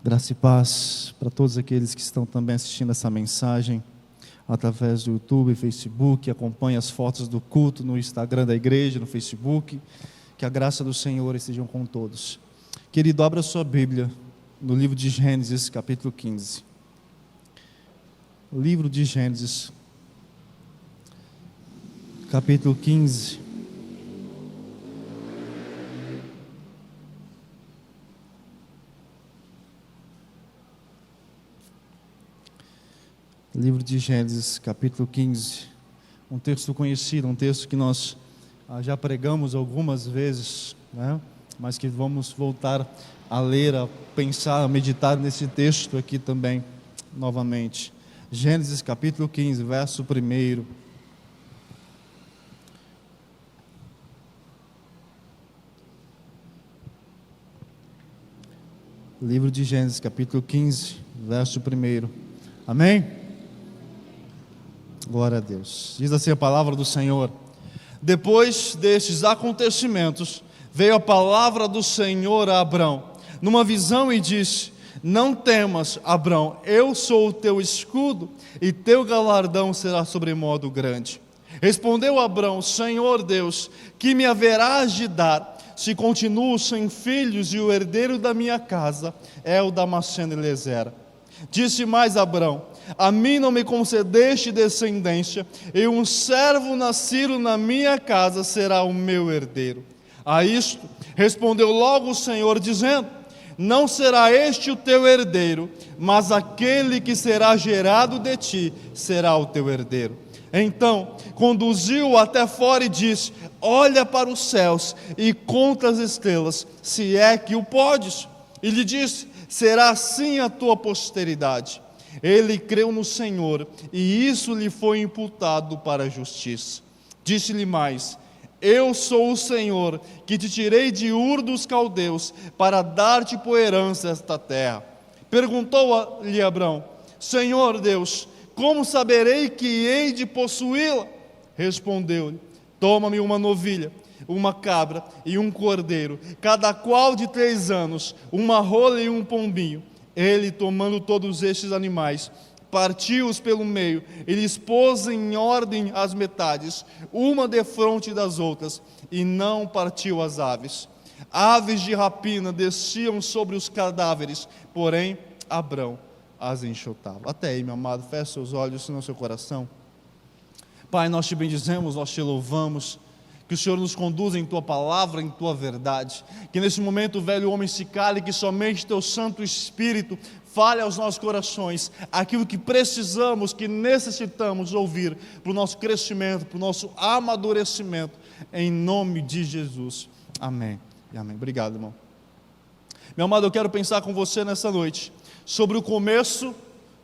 Graça e paz para todos aqueles que estão também assistindo essa mensagem através do YouTube, Facebook, acompanhem as fotos do culto no Instagram da igreja, no Facebook. Que a graça do Senhor esteja com todos. Querido, abra sua Bíblia no livro de Gênesis, capítulo 15. Livro de Gênesis, capítulo 15. Livro de Gênesis, capítulo 15, um texto conhecido, um texto que nós já pregamos algumas vezes, né? Mas que vamos voltar a ler, a pensar, a meditar nesse texto aqui também, novamente. Gênesis, capítulo 15, verso 1. Livro de Gênesis, capítulo 15, verso 1. Amém? Glória a Deus. Diz assim a palavra do Senhor: depois destes acontecimentos, veio a palavra do Senhor a Abrão, numa visão, e disse: não temas, Abrão, eu sou o teu escudo, e teu galardão será sobremodo grande. Respondeu Abrão: Senhor Deus, que me haverás de dar, se continuo sem filhos, e o herdeiro da minha casa é o Damasceno Eliezer? Disse mais Abrão: a mim não me concedeste descendência, e um servo nascido na minha casa será o meu herdeiro. A isto respondeu logo o Senhor, dizendo: não será este o teu herdeiro, mas aquele que será gerado de ti será o teu herdeiro. Então conduziu-o até fora e disse: olha para os céus e conta as estrelas, se é que o podes. E lhe disse: será assim a tua posteridade. Ele creu no Senhor, e isso lhe foi imputado para a justiça. Disse-lhe mais: eu sou o Senhor, que te tirei de Ur dos Caldeus, para dar-te por herança esta terra. Perguntou-lhe Abrão: Senhor Deus, como saberei que hei de possuí-la? Respondeu-lhe: toma-me uma novilha, uma cabra e um cordeiro, cada qual de 3 anos, uma rola e um pombinho. Ele, tomando todos estes animais, partiu-os pelo meio, e lhes pôs em ordem as metades, uma defronte das outras, e não partiu as aves. Aves de rapina desciam sobre os cadáveres, porém Abrão as enxotava. Até aí, meu amado, feche seus olhos no seu coração. Pai, nós te bendizemos, nós te louvamos, que o Senhor nos conduza em Tua palavra, em Tua verdade, que nesse momento o velho homem se cale, que somente Teu Santo Espírito fale aos nossos corações aquilo que precisamos, que necessitamos ouvir para o nosso crescimento, para o nosso amadurecimento, em nome de Jesus, amém e amém. Obrigado, irmão. Meu amado, eu quero pensar com você nessa noite sobre o começo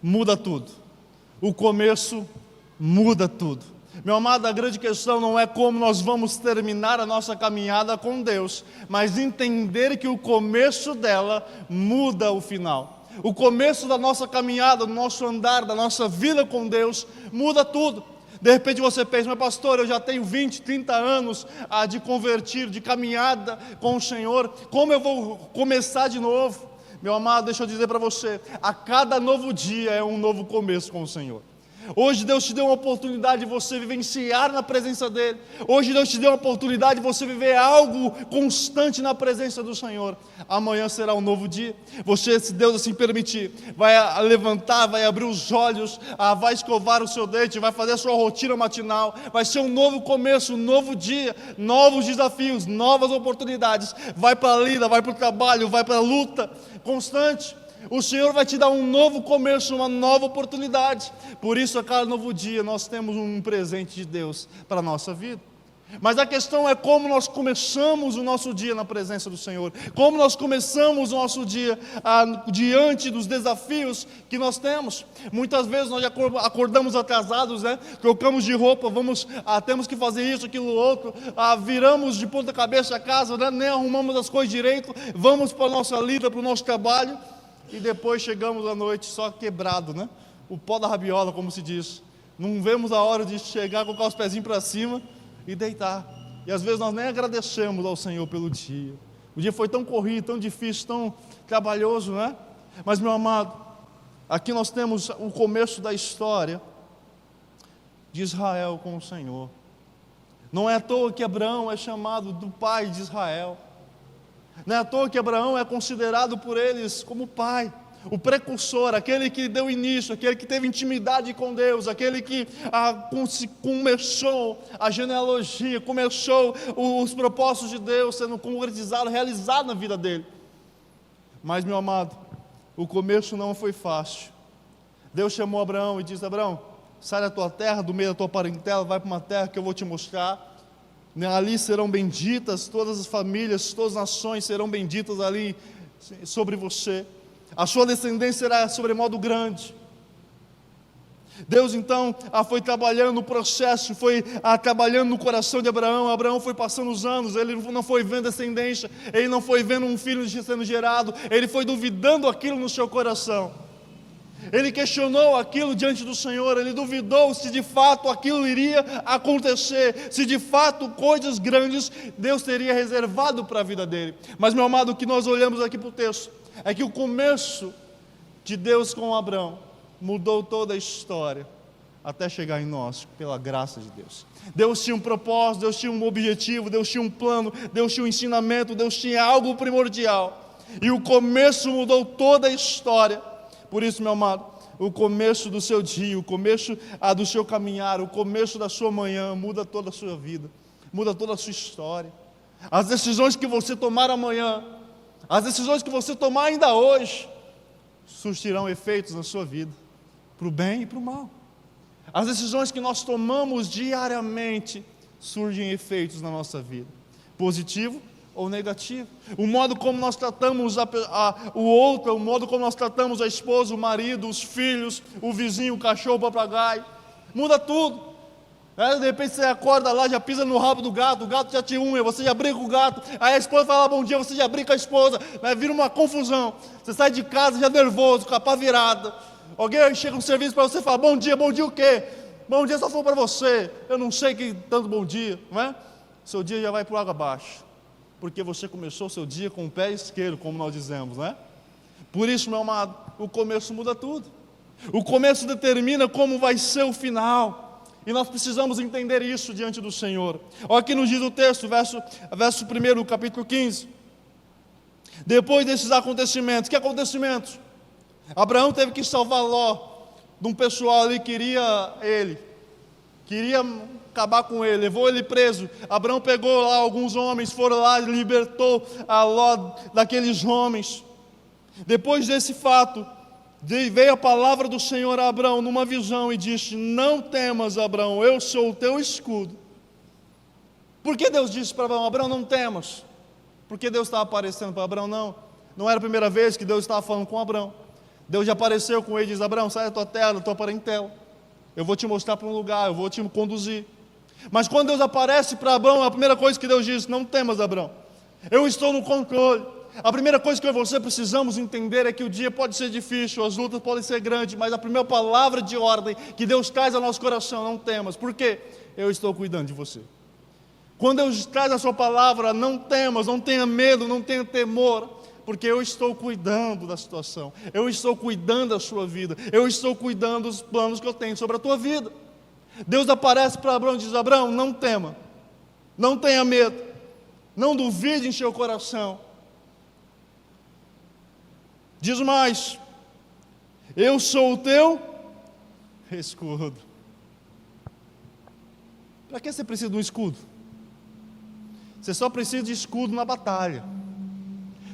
muda tudo. O começo muda tudo. Meu amado, a grande questão não é como nós vamos terminar a nossa caminhada com Deus, mas entender que o começo dela muda o final. O começo da nossa caminhada, do nosso andar, da nossa vida com Deus, muda tudo. De repente você pensa: mas pastor, eu já tenho 20, 30 anos de convertir, de caminhada com o Senhor, como eu vou começar de novo? Meu amado, deixa eu dizer para você, a cada novo dia é um novo começo com o Senhor. Hoje Deus te deu uma oportunidade de você vivenciar na presença dEle. Hoje Deus te deu uma oportunidade de você viver algo constante na presença do Senhor. Amanhã será um novo dia. Você, se Deus assim permitir, vai levantar, vai abrir os olhos, vai escovar o seu dente, vai fazer a sua rotina matinal. Vai ser um novo começo, um novo dia, novos desafios, novas oportunidades. Vai para a lida, vai para o trabalho, vai para a luta constante. O Senhor vai te dar um novo começo, uma nova oportunidade. Por isso, a cada novo dia, nós temos um presente de Deus para a nossa vida. Mas a questão é como nós começamos o nosso dia na presença do Senhor. Como nós começamos o nosso dia diante dos desafios que nós temos. Muitas vezes nós acordamos atrasados, né? Trocamos de roupa, temos que fazer isso, aquilo, outro. Viramos de ponta cabeça a casa, né? Nem arrumamos as coisas direito. Vamos para a nossa lida, para o nosso trabalho. E depois chegamos à noite só quebrado, né? O pó da rabiola, como se diz. Não vemos a hora de chegar, colocar os pezinhos para cima e deitar. E às vezes nós nem agradecemos ao Senhor pelo dia. O dia foi tão corrido, tão difícil, tão trabalhoso, né? Mas, meu amado, aqui nós temos o começo da história de Israel com o Senhor. Não é à toa que Abraão é chamado do pai de Israel. Não é à toa que Abraão é considerado por eles como pai, o precursor, aquele que deu início, aquele que teve intimidade com Deus, aquele que começou a genealogia, começou os propósitos de Deus sendo concretizados, realizados na vida dele. Mas, meu amado, o começo não foi fácil. Deus chamou Abraão e disse: Abraão, sai da tua terra, do meio da tua parentela, vai para uma terra que eu vou te mostrar. Ali serão benditas todas as famílias, todas as nações serão benditas ali sobre você. A sua descendência será sobremodo grande. Deus então foi trabalhando no processo, foi trabalhando no coração de Abraão. Abraão foi passando os anos, ele não foi vendo descendência, ele não foi vendo um filho sendo gerado, ele foi duvidando aquilo no seu coração. Ele questionou aquilo diante do Senhor, ele duvidou se de fato aquilo iria acontecer, se de fato coisas grandes Deus teria reservado para a vida dele. Mas, meu amado, o que nós olhamos aqui para o texto é que o começo de Deus com Abraão mudou toda a história até chegar em nós, pela graça de Deus. Deus tinha um propósito, Deus tinha um objetivo, Deus tinha um plano, Deus tinha um ensinamento, Deus tinha algo primordial, e o começo mudou toda a história. Por isso, meu amado, o começo do seu dia, o começo do seu caminhar, o começo da sua manhã muda toda a sua vida, muda toda a sua história. As decisões que você tomar amanhã, as decisões que você tomar ainda hoje, surtirão efeitos na sua vida, para o bem e para o mal. As decisões que nós tomamos diariamente surgem efeitos na nossa vida, positivo ou negativo. O modo como nós tratamos o outro, o modo como nós tratamos a esposa, o marido, os filhos, o vizinho, o cachorro, o papagaio, muda tudo. De repente você acorda lá, já pisa no rabo do gato, o gato já te unha, você já briga com o gato, aí a esposa fala bom dia, você já briga com a esposa, vira uma confusão. Você sai de casa já nervoso, com a pá virada. Alguém chega no serviço para você e fala bom dia o quê? Bom dia só for para você, eu não sei que tanto bom dia, não é? Seu dia já vai para o água abaixo, porque você começou o seu dia com o pé esquerdo, como nós dizemos, né? Por isso, meu amado, o começo muda tudo. O começo determina como vai ser o final, e nós precisamos entender isso diante do Senhor. Olha aqui nos diz o texto, verso 1 do capítulo 15. Depois desses acontecimentos, que acontecimentos? Abraão teve que salvar Ló, de um pessoal ali que queria acabar com ele, levou ele preso. Abraão pegou lá alguns homens, foram lá e libertou a Ló daqueles homens. Depois desse fato, veio a palavra do Senhor a Abraão numa visão e disse: não temas, Abraão, eu sou o teu escudo. Por que Deus disse para Abraão: Abraão, não temas? Porque Deus estava aparecendo para Abraão? Não era a primeira vez que Deus estava falando com Abraão. Deus já apareceu com ele e diz: Abraão, sai da tua terra, da tua parentela, eu vou te mostrar para um lugar, eu vou te conduzir. Mas quando Deus aparece para Abraão, a primeira coisa que Deus diz: não temas, Abraão, eu estou no controle. A primeira coisa que eu e você precisamos entender é que o dia pode ser difícil, as lutas podem ser grandes, mas a primeira palavra de ordem que Deus traz ao nosso coração: não temas. Por quê? Eu estou cuidando de você. Quando Deus traz a sua palavra: não temas, não tenha medo, não tenha temor, porque eu estou cuidando da situação, eu estou cuidando da sua vida, eu estou cuidando dos planos que eu tenho sobre a tua vida. Deus aparece para Abraão e diz: Abraão, não tema, não tenha medo, não duvide em seu coração. Diz mais: eu sou o teu escudo. Para que você precisa de um escudo? Você só precisa de escudo na batalha.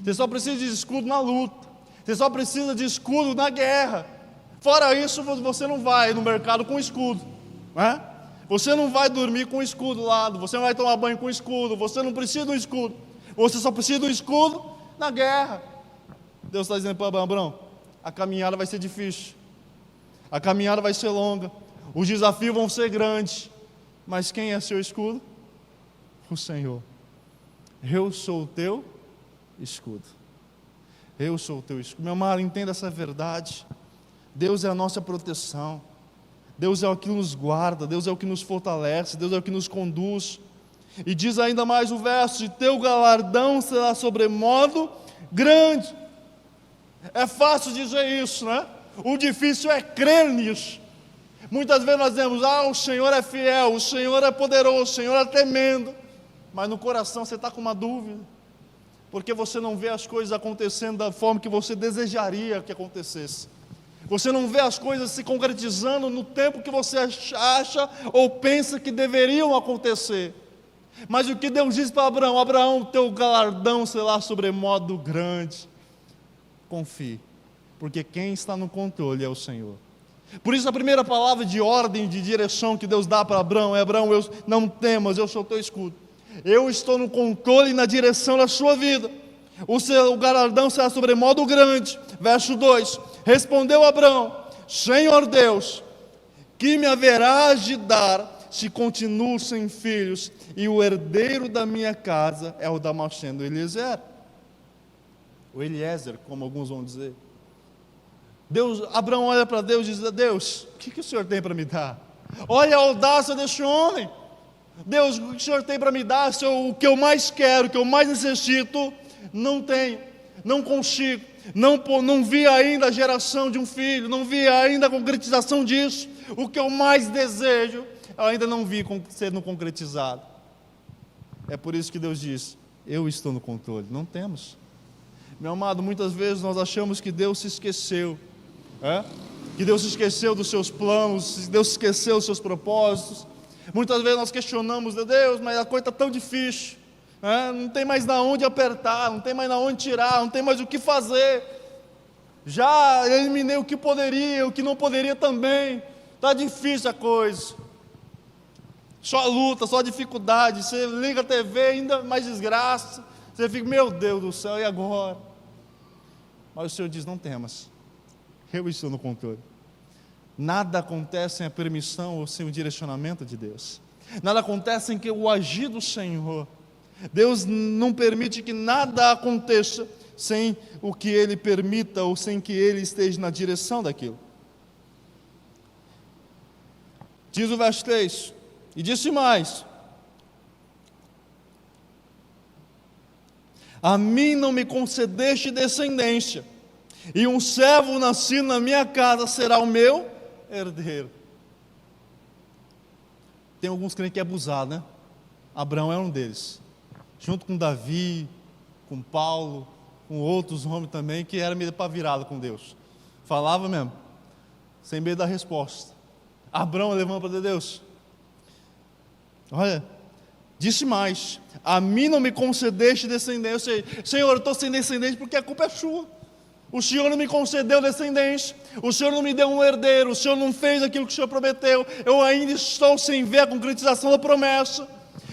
Você só precisa de escudo na luta. Você só precisa de escudo na guerra. Fora isso, você não vai no mercado com escudo, né? Você não vai dormir com escudo do lado. Você não vai tomar banho com escudo. Você não precisa de um escudo. Você só precisa de um escudo na guerra. Deus está dizendo para Abraão: a caminhada vai ser difícil, a caminhada vai ser longa, os desafios vão ser grandes, mas quem é seu escudo? O Senhor. Eu sou o teu escudo. Eu sou o teu escudo. Meu amado, entenda essa verdade. Deus é a nossa proteção. Deus é o que nos guarda. Deus é o que nos fortalece. Deus é o que nos conduz. E diz ainda mais o verso: e teu galardão será sobremodo grande. É fácil dizer isso, né? O difícil é crer nisso. Muitas vezes nós dizemos, o Senhor é fiel, o Senhor é poderoso, o Senhor é tremendo. Mas no coração você está com uma dúvida, porque você não vê as coisas acontecendo da forma que você desejaria que acontecesse. Você não vê as coisas se concretizando no tempo que você acha ou pensa que deveriam acontecer. Mas o que Deus diz para Abraão: Abraão, teu galardão será sobremodo grande. Confie, porque quem está no controle é o Senhor. Por isso a primeira palavra de ordem, de direção que Deus dá para Abraão é: Abraão, não temas, eu sou teu escudo. Eu estou no controle e na direção da sua vida. O galardão será sobremodo grande. Verso 2: respondeu Abraão: Senhor Deus, que me haverás de dar se continuo sem filhos, e o herdeiro da minha casa é o Damasceno Eliezer? O Eliezer, como alguns vão dizer. Abraão olha para Deus e diz: Deus, o que o Senhor tem para me dar? Olha a audácia deste homem. Deus, o que o Senhor tem para me dar? O que eu mais quero, o que eu mais necessito, não tenho, não consigo, não vi ainda a geração de um filho, não vi ainda a concretização disso. O que eu mais desejo, eu ainda não vi sendo concretizado. É por isso que Deus diz: eu estou no controle. Não temos. Meu amado, muitas vezes nós achamos que Deus se esqueceu, que Deus se esqueceu dos seus planos, Deus se esqueceu dos seus propósitos. Muitas vezes nós questionamos: Deus, mas a coisa está tão difícil, não tem mais na onde apertar, não tem mais na onde tirar, não tem mais o que fazer. Já eliminei o que poderia, o que não poderia também. Está difícil a coisa, só luta, só dificuldade. Você liga a TV, ainda mais desgraça. Você fica: meu Deus do céu, e agora? Mas o Senhor diz: não temas, eu estou no controle. Nada acontece sem a permissão ou sem o direcionamento de Deus. Nada acontece sem que o agir do Senhor. Deus não permite que nada aconteça sem o que Ele permita ou sem que Ele esteja na direção daquilo. Diz o verso 3: e disse mais: a mim não me concedeste descendência, e um servo nascido na minha casa será o meu herdeiro. Tem alguns crentes que é abusado, né? Abraão é um deles, junto com Davi, com Paulo, com outros homens também, que era meio para virada com Deus. Falava mesmo, sem medo da resposta. Abraão levanta para Deus: olha, disse mais: a mim não me concedeste descendência. Senhor, eu estou sem descendente porque a culpa é sua. O Senhor não me concedeu descendência, o Senhor não me deu um herdeiro, o Senhor não fez aquilo que o Senhor prometeu. Eu ainda estou sem ver a concretização da promessa.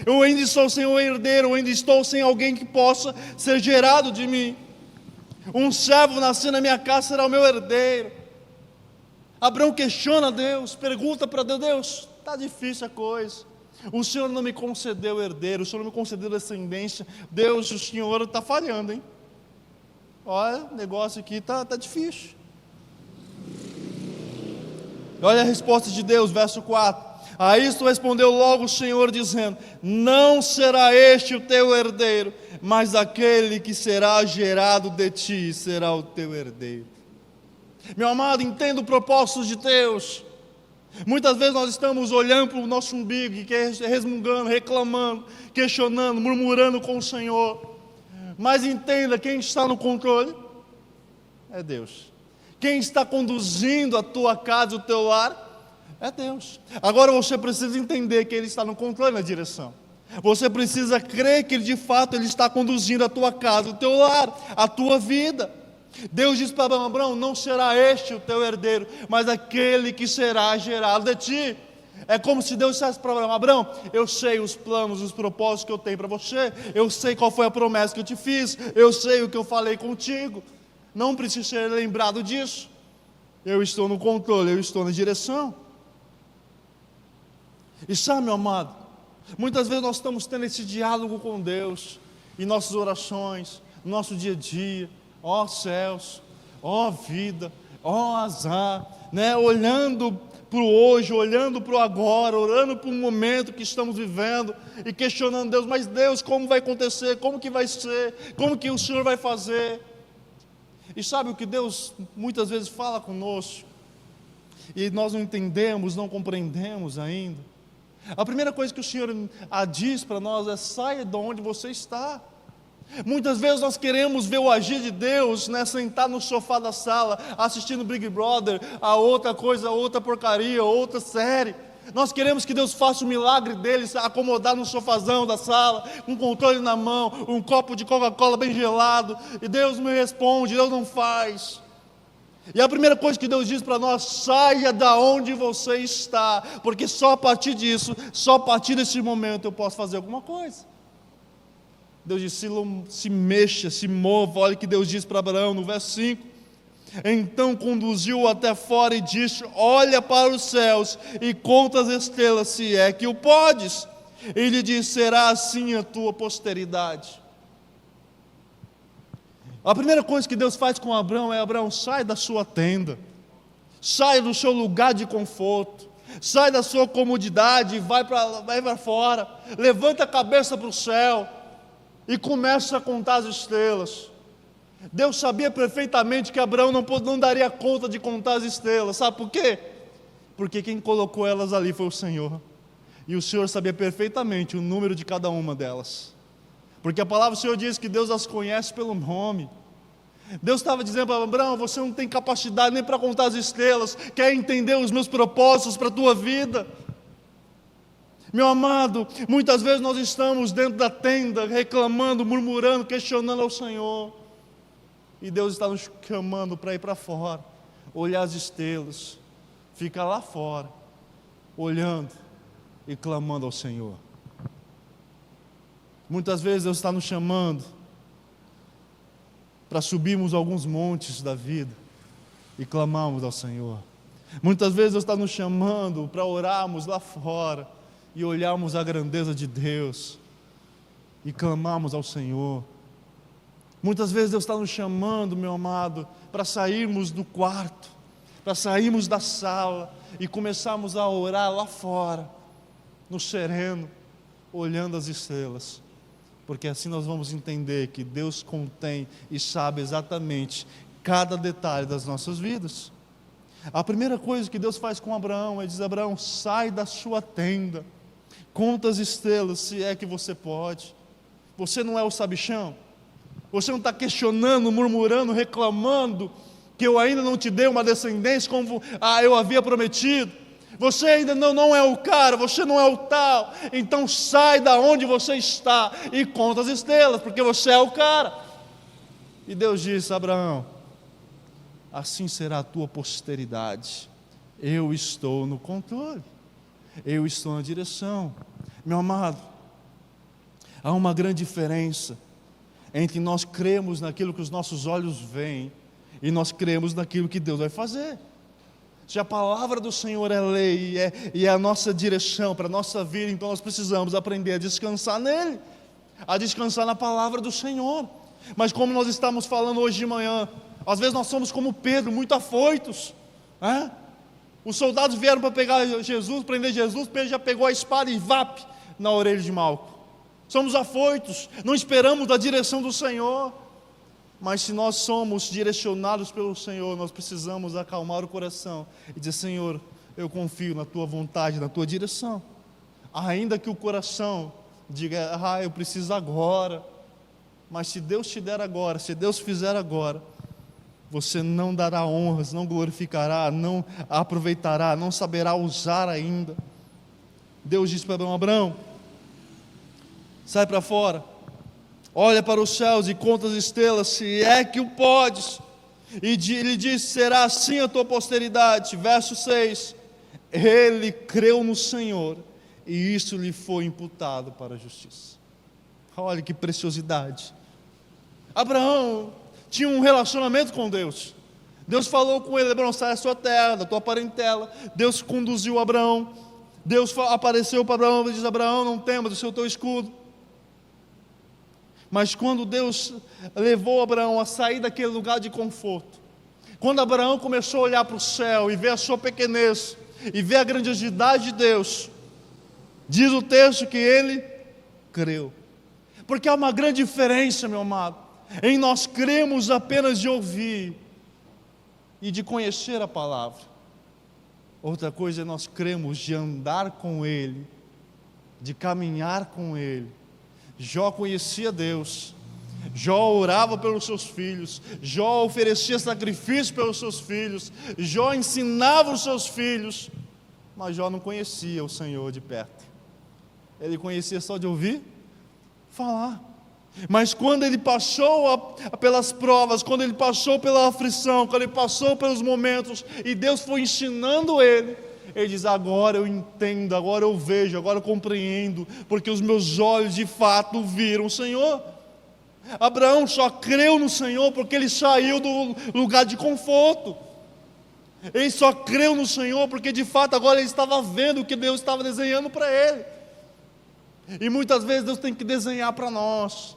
Eu ainda estou sem um herdeiro, eu ainda estou sem alguém que possa ser gerado de mim. Um servo nascido na minha casa será o meu herdeiro. Abraão questiona Deus, pergunta para Deus: Deus, está difícil a coisa. O Senhor não me concedeu herdeiro, o Senhor não me concedeu descendência. Deus, o Senhor está falhando, hein? Olha, o negócio aqui está difícil. Olha a resposta de Deus, verso 4: a isto respondeu logo o Senhor, dizendo: não será este o teu herdeiro, mas aquele que será gerado de ti será o teu herdeiro. Meu amado, entenda o propósito de Deus. Muitas vezes nós estamos olhando para o nosso umbigo e resmungando, reclamando, questionando, murmurando com o Senhor. Mas entenda, quem está no controle é Deus. Quem está conduzindo a tua casa, o teu lar, é Deus. Agora você precisa entender que Ele está no controle, na direção. Você precisa crer que de fato Ele está conduzindo a tua casa, o teu lar, a tua vida. Deus diz para Abraão: não será este o teu herdeiro, mas aquele que será gerado de ti. É como se Deus dissesse para Abraão: Abraão, eu sei os planos, os propósitos que eu tenho para você, eu sei qual foi a promessa que eu te fiz, eu sei o que eu falei contigo, não precisa ser lembrado disso. Eu estou no controle, eu estou na direção. E sabe, meu amado, muitas vezes nós estamos tendo esse diálogo com Deus, em nossas orações, no nosso dia a dia: ó céus, ó vida, ó azar, né? Olhando para o hoje, olhando para o agora, orando para o momento que estamos vivendo e questionando Deus: mas Deus, como vai acontecer? Como que vai ser? Como que o Senhor vai fazer? E sabe o que Deus muitas vezes fala conosco? E nós não entendemos, não compreendemos ainda. A primeira coisa que o Senhor diz para nós é: saia de onde você está. Muitas vezes nós queremos ver o agir de Deus, né, sentar no sofá da sala, assistindo Big Brother, a outra coisa, outra porcaria, outra série. Nós queremos que Deus faça o milagre dele, se acomodar no sofazão da sala, com um controle na mão, um copo de Coca-Cola bem gelado, e Deus me responde, Deus não faz. E a primeira coisa que Deus diz para nós: saia da onde você está, porque só a partir disso, só a partir desse momento eu posso fazer alguma coisa. Deus diz: se mexa, se mova. Olha o que Deus diz para Abraão no verso 5: então conduziu-o até fora e disse: olha para os céus e conta as estrelas, se é que o podes. Ele disse: será assim a tua posteridade. A primeira coisa que Deus faz com Abraão é: Abraão, sai da sua tenda, sai do seu lugar de conforto, sai da sua comodidade e vai para fora, levanta a cabeça para o céu e começa a contar as estrelas. Deus sabia perfeitamente que Abraão não daria conta de contar as estrelas. Sabe por quê? Porque quem colocou elas ali foi o Senhor, e o Senhor sabia perfeitamente o número de cada uma delas, porque a palavra do Senhor diz que Deus as conhece pelo nome. Deus estava dizendo para Abraão: você não tem capacidade nem para contar as estrelas, quer entender os meus propósitos para a tua vida? Meu amado, muitas vezes nós estamos dentro da tenda, reclamando, murmurando, questionando ao Senhor, e Deus está nos chamando para ir para fora, olhar as estrelas, ficar lá fora, olhando e clamando ao Senhor. Muitas vezes Deus está nos chamando para subirmos alguns montes da vida e clamarmos ao Senhor. Muitas vezes Deus está nos chamando para orarmos lá fora e olharmos a grandeza de Deus e clamarmos ao Senhor. Muitas vezes Deus está nos chamando, meu amado, para sairmos do quarto, para sairmos da sala e começarmos a orar lá fora, no sereno, olhando as estrelas, porque assim nós vamos entender que Deus contém e sabe exatamente cada detalhe das nossas vidas. A primeira coisa que Deus faz com Abraão é dizer: Abraão, sai da sua tenda, conta as estrelas, se é que você pode. Você não é o sabichão? Você não está questionando, murmurando, reclamando que eu ainda não te dei uma descendência como eu havia prometido? Você ainda não é o cara, você não é o tal. Então sai da onde você está e conta as estrelas, porque você é o cara. E Deus disse: Abraão, assim será a tua posteridade. Eu estou no controle, eu estou na direção. Meu amado, há uma grande diferença entre nós cremos naquilo que os nossos olhos veem e nós cremos naquilo que Deus vai fazer. Se a palavra do Senhor é lei e é a nossa direção para a nossa vida, então nós precisamos aprender a descansar nele, a descansar na palavra do Senhor. Mas como nós estamos falando hoje de manhã, às vezes nós somos como Pedro, muito afoitos, né? Os soldados vieram para pegar Jesus, prender Jesus, Pedro já pegou a espada e vap na orelha de Malco. Somos afoitos, não esperamos da direção do Senhor. Mas se nós somos direcionados pelo Senhor, nós precisamos acalmar o coração e dizer: Senhor, eu confio na tua vontade, na tua direção. Ainda que o coração diga: eu preciso agora. Mas se Deus te der agora, se Deus fizer agora, você não dará honras, não glorificará, não aproveitará, não saberá usar ainda. Deus disse para Abraão: sai para fora, olha para os céus e conta as estrelas, se é que o podes. E ele disse: será assim a tua posteridade. Verso 6: ele creu no Senhor e isso lhe foi imputado para a justiça. Olha que preciosidade. Abraão tinha um relacionamento com Deus. Deus falou com ele: Abraão, sai da sua terra, da tua parentela. Deus conduziu Abraão. Deus apareceu para Abraão e disse: Abraão, não temas, eu sou o teu escudo. Mas quando Deus levou Abraão a sair daquele lugar de conforto, quando Abraão começou a olhar para o céu e ver a sua pequenez, e ver a grandiosidade de Deus, diz o texto que ele creu. Porque há uma grande diferença, meu amado, em nós cremos apenas de ouvir e de conhecer a palavra. Outra coisa é nós cremos de andar com Ele, de caminhar com Ele. Jó conhecia Deus, Jó orava pelos seus filhos, Jó oferecia sacrifício pelos seus filhos, Jó ensinava os seus filhos, mas Jó não conhecia o Senhor de perto. Ele conhecia só de ouvir falar. Mas quando ele passou pelas provas, quando ele passou pela aflição, quando ele passou pelos momentos, e Deus foi ensinando ele diz: agora eu entendo, agora eu vejo, agora eu compreendo, porque os meus olhos de fato viram o Senhor. Abraão só creu no Senhor porque ele saiu do lugar de conforto. Ele só creu no Senhor porque de fato agora ele estava vendo o que Deus estava desenhando para ele. E muitas vezes Deus tem que desenhar para nós.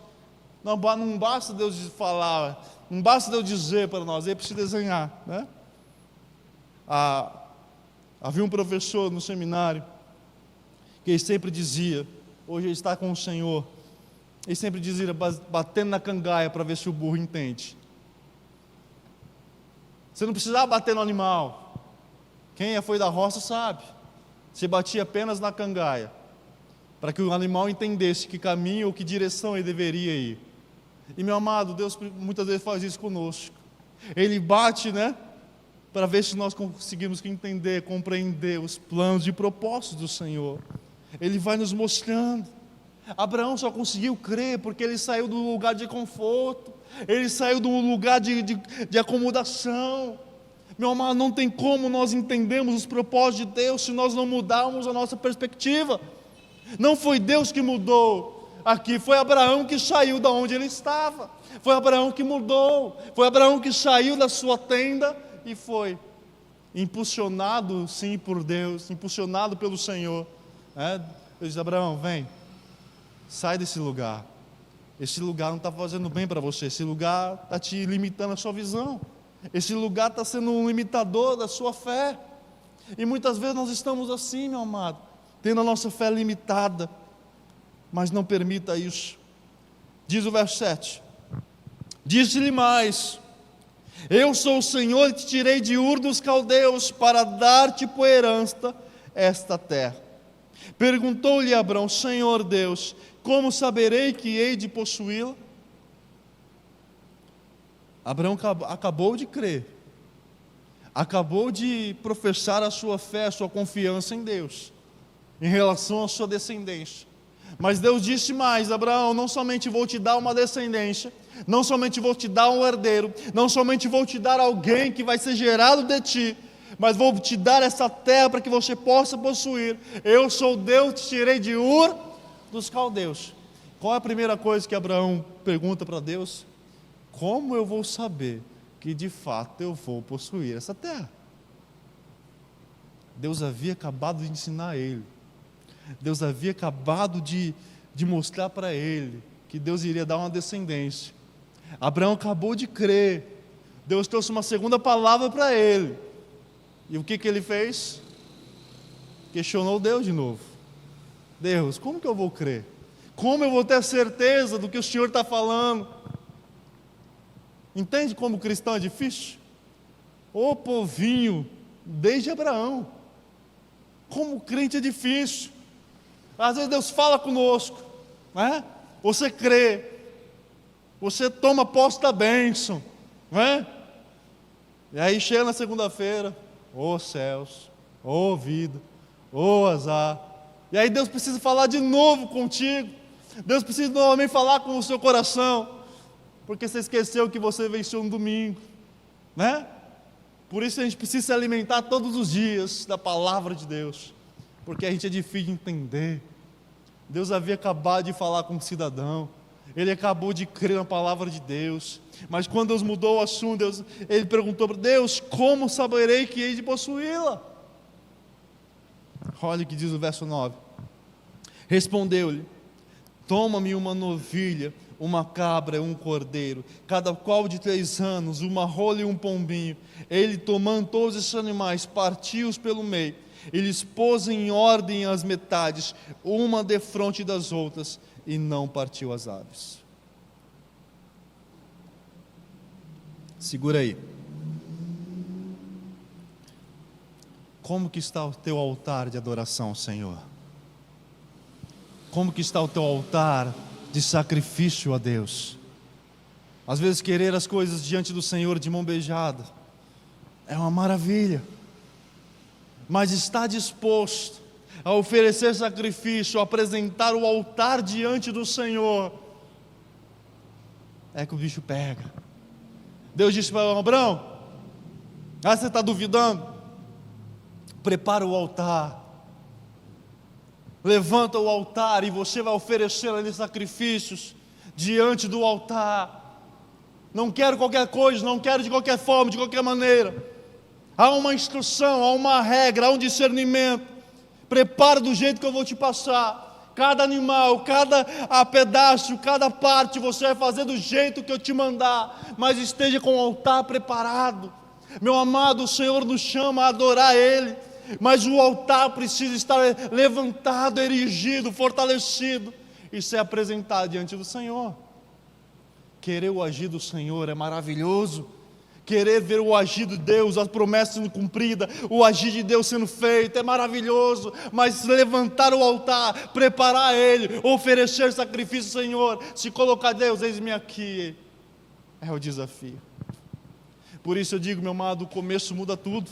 Não basta Deus falar, não basta Deus dizer para nós, ele precisa desenhar, né? Havia um professor no seminário que ele sempre dizia, hoje ele está com o Senhor, ele sempre dizia, batendo na cangaia para ver se o burro entende. Você não precisava bater no animal. Quem foi da roça sabe. Você batia apenas na cangaia, para que o animal entendesse que caminho ou que direção ele deveria ir. E meu amado, Deus muitas vezes faz isso conosco. Ele bate, né? Para ver se nós conseguimos entender, compreender os planos e propósitos do Senhor. Ele vai nos mostrando. Abraão só conseguiu crer porque ele saiu do lugar de conforto, ele saiu do lugar de acomodação. Meu amado, não tem como nós entendermos os propósitos de Deus se nós não mudarmos a nossa perspectiva. Não foi Deus que mudou aqui, foi Abraão que saiu da onde ele estava, foi Abraão que mudou, foi Abraão que saiu da sua tenda e foi impulsionado sim por Deus, impulsionado pelo Senhor. Ele disse: Abraão, vem, sai desse lugar, esse lugar não está fazendo bem para você, esse lugar está te limitando a sua visão, esse lugar está sendo um limitador da sua fé. E muitas vezes nós estamos assim, meu amado, tendo a nossa fé limitada, mas não permita isso. Diz o verso 7, disse-lhe mais: eu sou o Senhor e te tirei de Ur dos Caldeus para dar-te por herança esta terra. Perguntou-lhe Abrão: Senhor Deus, como saberei que hei de possuí-la? Abraão acabou de crer, acabou de professar a sua fé, a sua confiança em Deus, em relação à sua descendência. Mas Deus disse mais: Abraão, não somente vou te dar uma descendência, não somente vou te dar um herdeiro, não somente vou te dar alguém que vai ser gerado de ti, mas vou te dar essa terra para que você possa possuir. Eu sou Deus, te tirei de Ur dos Caldeus. Qual é a primeira coisa que Abraão pergunta para Deus? Como eu vou saber que de fato eu vou possuir essa terra? Deus havia acabado de ensinar ele, Deus havia acabado de mostrar para ele que Deus iria dar uma descendência. Abraão acabou de crer, Deus trouxe uma segunda palavra para ele, e o que ele fez? Questionou Deus de novo. Deus, como que eu vou crer? Como eu vou ter certeza do que o Senhor está falando? Entende como o cristão é difícil? Ô povinho, desde Abraão, como o crente é difícil. Às vezes Deus fala conosco, né? Você crê, você toma posse da bênção, né? E aí chega na segunda-feira, ô céus, ô vida, ô azar. E aí Deus precisa falar de novo contigo, Deus precisa novamente falar com o seu coração, porque você esqueceu que você venceu no domingo, né? Por isso a gente precisa se alimentar todos os dias da palavra de Deus, porque a gente é difícil de entender. Deus havia acabado de falar com um cidadão, ele acabou de crer na palavra de Deus, mas quando Deus mudou o assunto, ele perguntou para Deus: como saberei que hei de possuí-la? Olha o que diz o verso 9. Respondeu-lhe: toma-me uma novilha, uma cabra e um cordeiro, cada qual de 3 anos, uma rola e um pombinho. Ele, tomando todos esses animais, partiu-os pelo meio, e lhes pôs em ordem as metades, uma defronte das outras, e não partiu as aves. Segura aí. Como que está o teu altar de adoração, Senhor? Como que está o teu altar de sacrifício a Deus? Às vezes querer as coisas diante do Senhor de mão beijada é uma maravilha, mas está disposto a oferecer sacrifício, a apresentar o altar diante do Senhor, é que o bicho pega. Deus disse para Abraão: você está duvidando? Prepara o altar, levanta o altar e você vai oferecer ali sacrifícios diante do altar. Não quero qualquer coisa, não quero de qualquer forma, de qualquer maneira. Há uma instrução, há uma regra, há um discernimento. Prepara do jeito que eu vou te passar. Cada animal, cada pedaço, cada parte você vai fazer do jeito que eu te mandar, mas esteja com o altar preparado. Meu amado, o Senhor nos chama a adorar Ele, mas o altar precisa estar levantado, erigido, fortalecido e ser apresentado diante do Senhor. Querer o agir do Senhor é maravilhoso. Querer ver o agir de Deus, as promessas sendo cumpridas, o agir de Deus sendo feito, é maravilhoso. Mas levantar o altar, preparar Ele, oferecer sacrifício ao Senhor, se colocar: Deus, eis-me aqui, é o desafio. Por isso eu digo, meu amado, o começo muda tudo.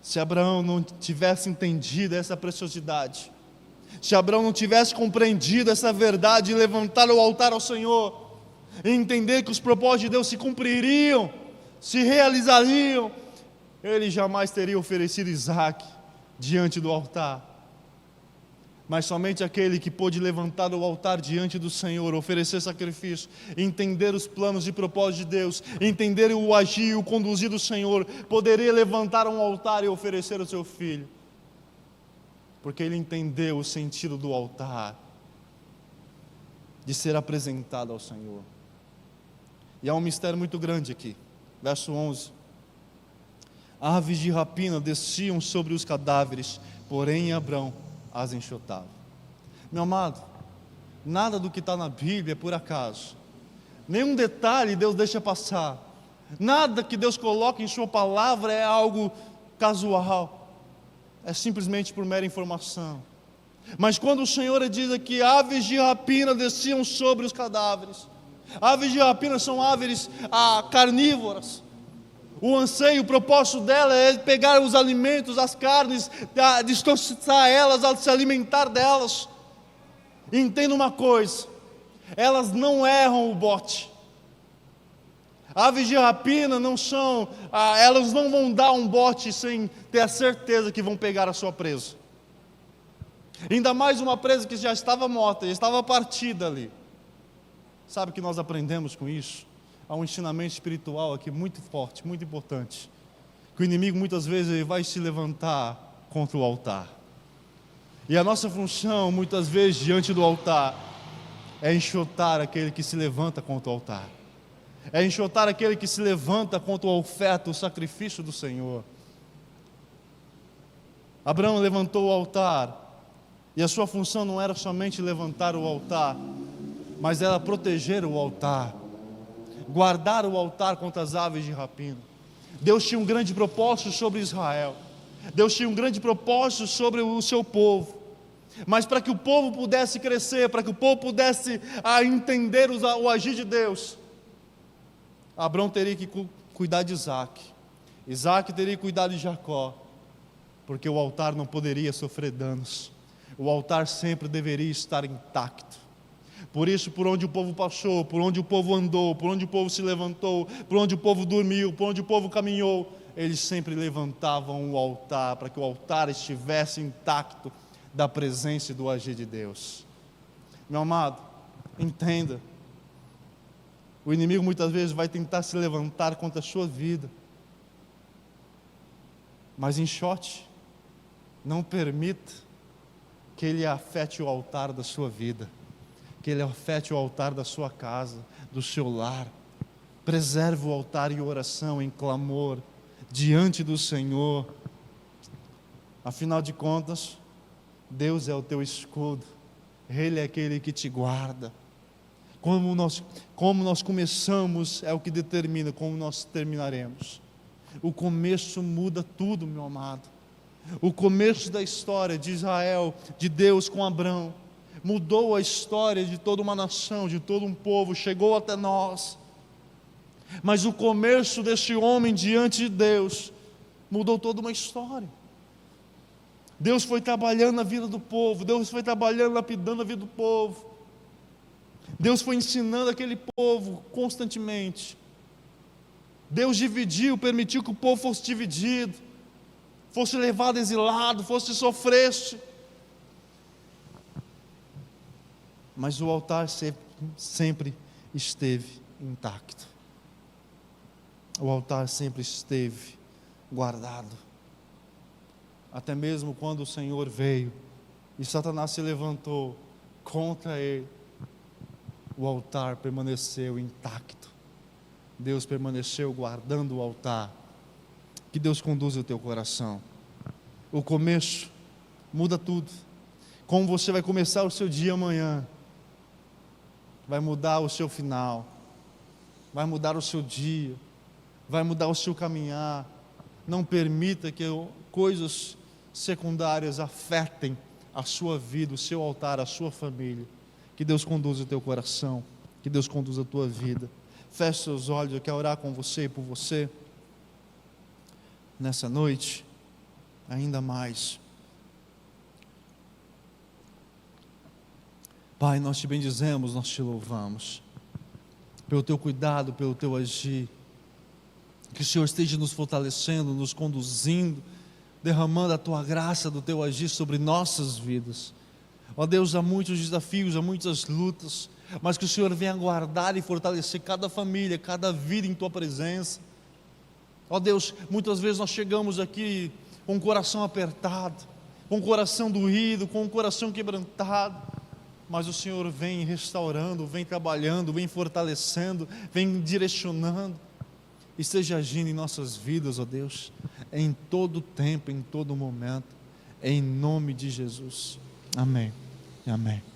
Se Abraão não tivesse entendido essa preciosidade, se Abraão não tivesse compreendido essa verdade e levantar o altar ao Senhor, e entender que os propósitos de Deus se cumpririam, se realizariam, ele jamais teria oferecido Isaac diante do altar. Mas somente aquele que pôde levantar o altar diante do Senhor, oferecer sacrifício, entender os planos e propósitos de Deus, entender o agir e o conduzir do Senhor, poderia levantar um altar e oferecer o seu filho, porque ele entendeu o sentido do altar, de ser apresentado ao Senhor. E há um mistério muito grande aqui, verso 11: aves de rapina desciam sobre os cadáveres, porém Abrão as enxotava. Meu amado, nada do que está na Bíblia é por acaso, nenhum detalhe Deus deixa passar, nada que Deus coloca em sua palavra é algo casual, é simplesmente por mera informação. Mas quando o Senhor diz aqui: aves de rapina desciam sobre os cadáveres, aves de rapina são aves carnívoras. O anseio, o propósito dela é pegar os alimentos, as carnes, distorcer elas, a se alimentar delas. E entenda uma coisa: elas não erram o bote. Aves de rapina não são, elas não vão dar um bote sem ter a certeza que vão pegar a sua presa. Ainda mais uma presa que já estava morta, já estava partida ali. Sabe o que nós aprendemos com isso? Há um ensinamento espiritual aqui muito forte, muito importante, que o inimigo muitas vezes ele vai se levantar contra o altar, e a nossa função muitas vezes diante do altar é enxotar aquele que se levanta contra o altar, é enxotar aquele que se levanta contra a oferta, o sacrifício do Senhor. Abraão levantou o altar, e a sua função não era somente levantar o altar, mas era proteger o altar, guardar o altar contra as aves de rapina. Deus tinha um grande propósito sobre Israel, Deus tinha um grande propósito sobre o seu povo, mas para que o povo pudesse crescer, para que o povo pudesse entender o agir de Deus, Abraão teria que cuidar de Isaac, Isaac teria que cuidar de Jacó, porque o altar não poderia sofrer danos, o altar sempre deveria estar intacto. Por isso, por onde o povo passou, por onde o povo andou, por onde o povo se levantou, por onde o povo dormiu, por onde o povo caminhou, eles sempre levantavam o altar, para que o altar estivesse intacto da presença e do agir de Deus. Meu amado, entenda, o inimigo muitas vezes vai tentar se levantar contra a sua vida, mas enxote, não permita que ele afete o altar da sua vida, que ele afete o altar da sua casa, do seu lar. Preserve o altar em oração, em clamor, diante do Senhor. Afinal de contas, Deus é o teu escudo, Ele é aquele que te guarda. Como nós começamos é o que determina como nós terminaremos. O começo muda tudo, meu amado. O começo da história de Israel, de Deus com Abrão, mudou a história de toda uma nação, de todo um povo, chegou até nós. Mas o começo deste homem diante de Deus mudou toda uma história. Deus foi trabalhando na vida do povo, Deus foi trabalhando, lapidando a vida do povo. Deus foi ensinando aquele povo constantemente. Deus dividiu, permitiu que o povo fosse dividido, fosse levado exilado, fosse sofresse. Mas o altar sempre esteve intacto. O altar sempre esteve guardado. Até mesmo quando o Senhor veio e Satanás se levantou contra ele, o altar permaneceu intacto. Deus permaneceu guardando o altar. Que Deus conduza o teu coração. O começo muda tudo. Como você vai começar o seu dia amanhã, vai mudar o seu final, vai mudar o seu dia, vai mudar o seu caminhar. Não permita que coisas secundárias afetem a sua vida, o seu altar, a sua família. Que Deus conduza o teu coração, que Deus conduza a tua vida. Feche seus olhos, eu quero orar com você e por você nessa noite, ainda mais. Pai, nós te bendizemos, nós te louvamos pelo teu cuidado, pelo teu agir. Que o Senhor esteja nos fortalecendo, nos conduzindo, derramando a tua graça do teu agir sobre nossas vidas. Ó Deus, há muitos desafios, há muitas lutas, mas que o Senhor venha guardar e fortalecer cada família, cada vida em tua presença. Ó Deus, muitas vezes nós chegamos aqui com o coração apertado, com o coração doído, com o coração quebrantado, mas o Senhor vem restaurando, vem trabalhando, vem fortalecendo, vem direcionando. Esteja agindo em nossas vidas, ó Deus, em todo tempo, em todo momento, em nome de Jesus. Amém e amém.